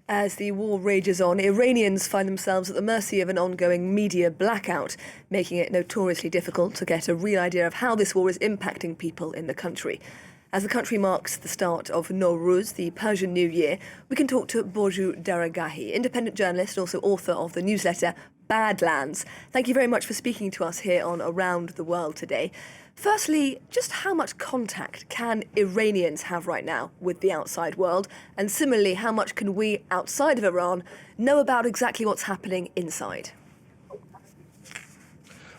As the war rages on, Iranians find themselves at the mercy of an ongoing media blackout, making it notoriously difficult to get a real idea of how this war is impacting people in the country. As the country marks the start of Nowruz, the Persian New Year, we can talk to Borzou Daragahi, independent journalist and also author of the newsletter Badlands. Thank you very much for speaking to us here on Around the World today. Firstly, just how much contact can Iranians have right now with the outside world? And similarly, how much can we outside of Iran know about exactly what's happening inside?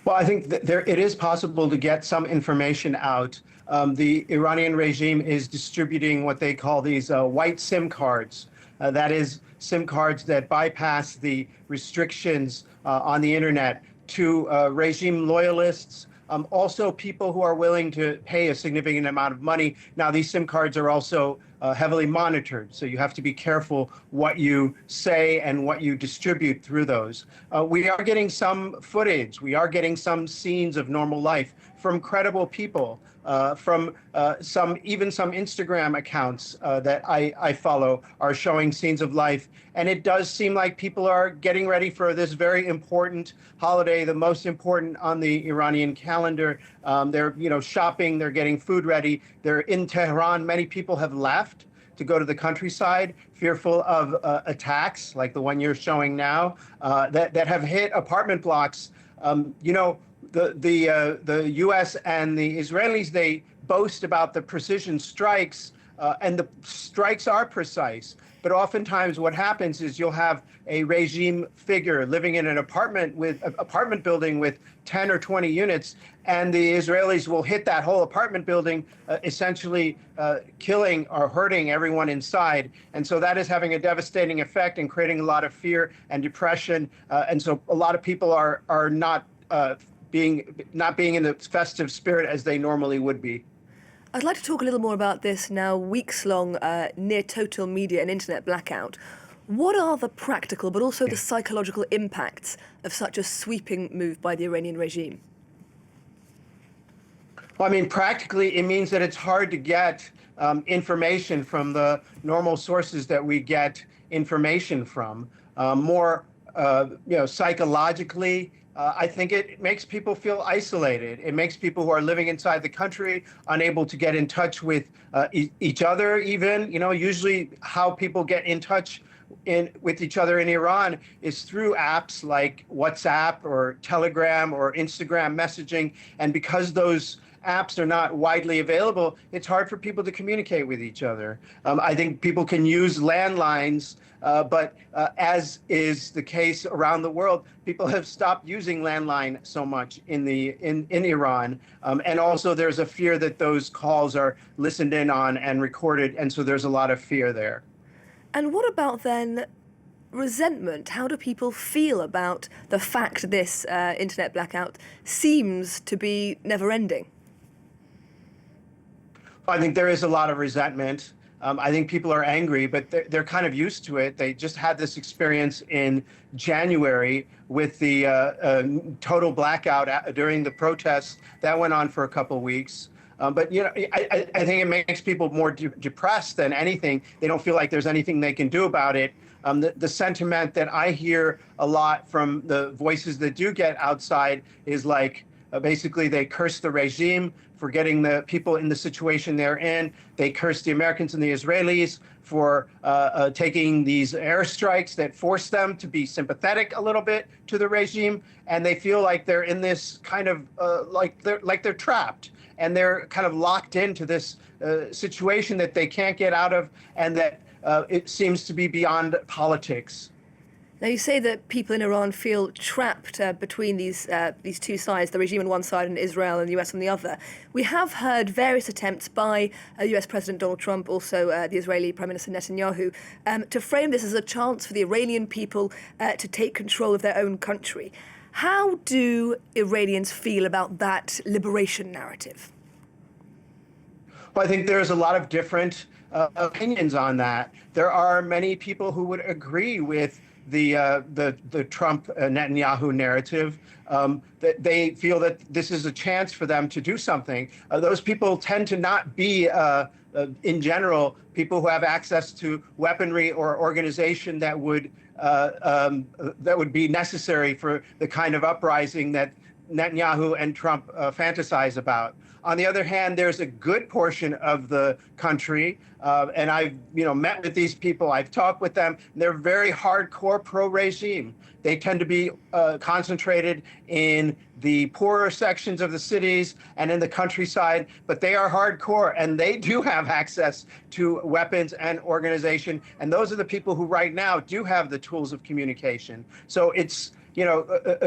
Well, I think that it is possible to get some information out. The Iranian regime is distributing what they call these white SIM cards. That is, SIM cards that bypass the restrictions on the internet to regime loyalists, also people who are willing to pay a significant amount of money. Now, these SIM cards are also heavily monitored, so you have to be careful what you say and what you distribute through those. We are getting some footage. We are getting some scenes of normal life from credible people, from some Instagram accounts that I follow are showing scenes of life. And it does seem like people are getting ready for this very important holiday, the most important on the Iranian calendar. They're, shopping, they're getting food ready. They're in Tehran. Many people have left to go to the countryside, fearful of attacks like the one you're showing now, that have hit apartment blocks. The U.S. and the Israelis, they boast about the precision strikes, and the strikes are precise. But oftentimes what happens is you'll have a regime figure living in an apartment building with 10 or 20 units, and the Israelis will hit that whole apartment building, essentially killing or hurting everyone inside. And so that is having a devastating effect and creating a lot of fear and depression. And so a lot of people are not being in the festive spirit as they normally would be. I'd like to talk a little more about this now weeks-long near total media and internet blackout. What are the practical but also the psychological impacts of such a sweeping move by the Iranian regime? Well, I mean, practically, it means that it's hard to get information from the normal sources that we get information from. Psychologically, I think it makes people feel isolated. It makes people who are living inside the country unable to get in touch with each other even. Usually how people get in touch with each other in Iran is through apps like WhatsApp or Telegram or Instagram messaging. And because those apps are not widely available, it's hard for people to communicate with each other. I think people can use landlines, but as is the case around the world, people have stopped using landline so much in Iran. And also there's a fear that those calls are listened in on and recorded, and so there's a lot of fear there. And what about then resentment? How do people feel about the fact this internet blackout seems to be never-ending? I think there is a lot of resentment. I think people are angry, but they're kind of used to it. They just had this experience in January with the total blackout during the protests. That went on for a couple of weeks. But I think it makes people more depressed than anything. They don't feel like there's anything they can do about it. The sentiment that I hear a lot from the voices that do get outside is like, basically, they curse the regime for getting the people in the situation they're in. They curse the Americans and the Israelis for taking these airstrikes that force them to be sympathetic a little bit to the regime. And they feel like they're in this kind of like they're trapped, and they're kind of locked into this situation that they can't get out of, and that it seems to be beyond politics. Now, you say that people in Iran feel trapped between these two sides, the regime on one side and Israel and the US on the other. We have heard various attempts by US President Donald Trump, also the Israeli Prime Minister Netanyahu, to frame this as a chance for the Iranian people to take control of their own country. How do Iranians feel about that liberation narrative? Well, I think there's a lot of different opinions on that. There are many people who would agree with the Trump Netanyahu narrative, that they feel that this is a chance for them to do something. Those people tend to not be, in general, people who have access to weaponry or organization that would be necessary for the kind of uprising that Netanyahu and Trump fantasize about. On the other hand, there's a good portion of the country, and I've met with these people, I've talked with them, and they're very hardcore pro-regime. They tend to be concentrated in the poorer sections of the cities and in the countryside, but they are hardcore, and they do have access to weapons and organization, and those are the people who right now do have the tools of communication. So it's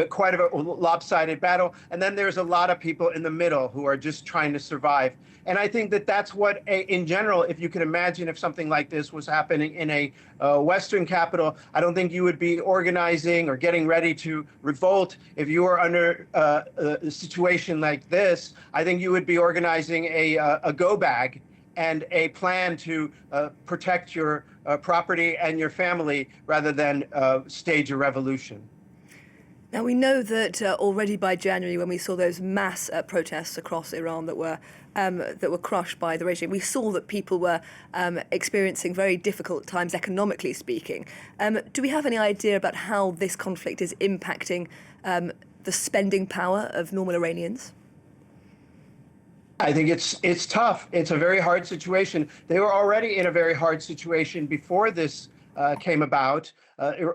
quite a lopsided battle. And then there's a lot of people in the middle who are just trying to survive. And I think that that's what, in general, if you can imagine if something like this was happening in a Western capital, I don't think you would be organizing or getting ready to revolt. If you were under a situation like this, I think you would be organizing a go bag and a plan to protect your property and your family rather than stage a revolution. Now, we know that already by January, when we saw those mass protests across Iran that were crushed by the regime, we saw that people were experiencing very difficult times, economically speaking. Do we have any idea about how this conflict is impacting the spending power of normal Iranians? I think it's tough. It's a very hard situation. They were already in a very hard situation before this came about.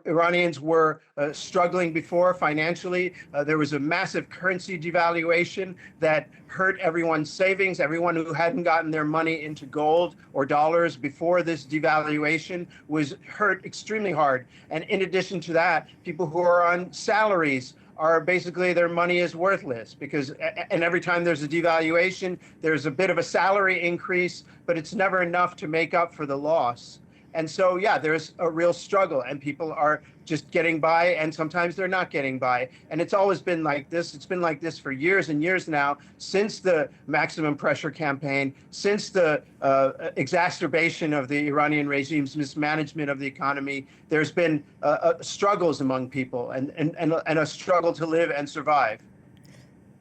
Iranians were struggling before financially. There was a massive currency devaluation that hurt everyone's savings. Everyone who hadn't gotten their money into gold or dollars before this devaluation was hurt extremely hard. And in addition to that, people who are on salaries are basically, their money is worthless because, and every time there's a devaluation, there's a bit of a salary increase, but it's never enough to make up for the loss. And so, yeah, there's a real struggle and people are just getting by and sometimes they're not getting by. And it's always been like this. It's been like this for years and years now, since the maximum pressure campaign, since the exacerbation of the Iranian regime's mismanagement of the economy. There's been struggles among people and a struggle to live and survive.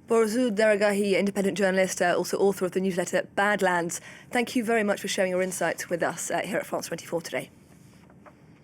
Borzou Daragahi, independent journalist, also author of the newsletter Badlands. Thank you very much for sharing your insights with us here at France 24 today.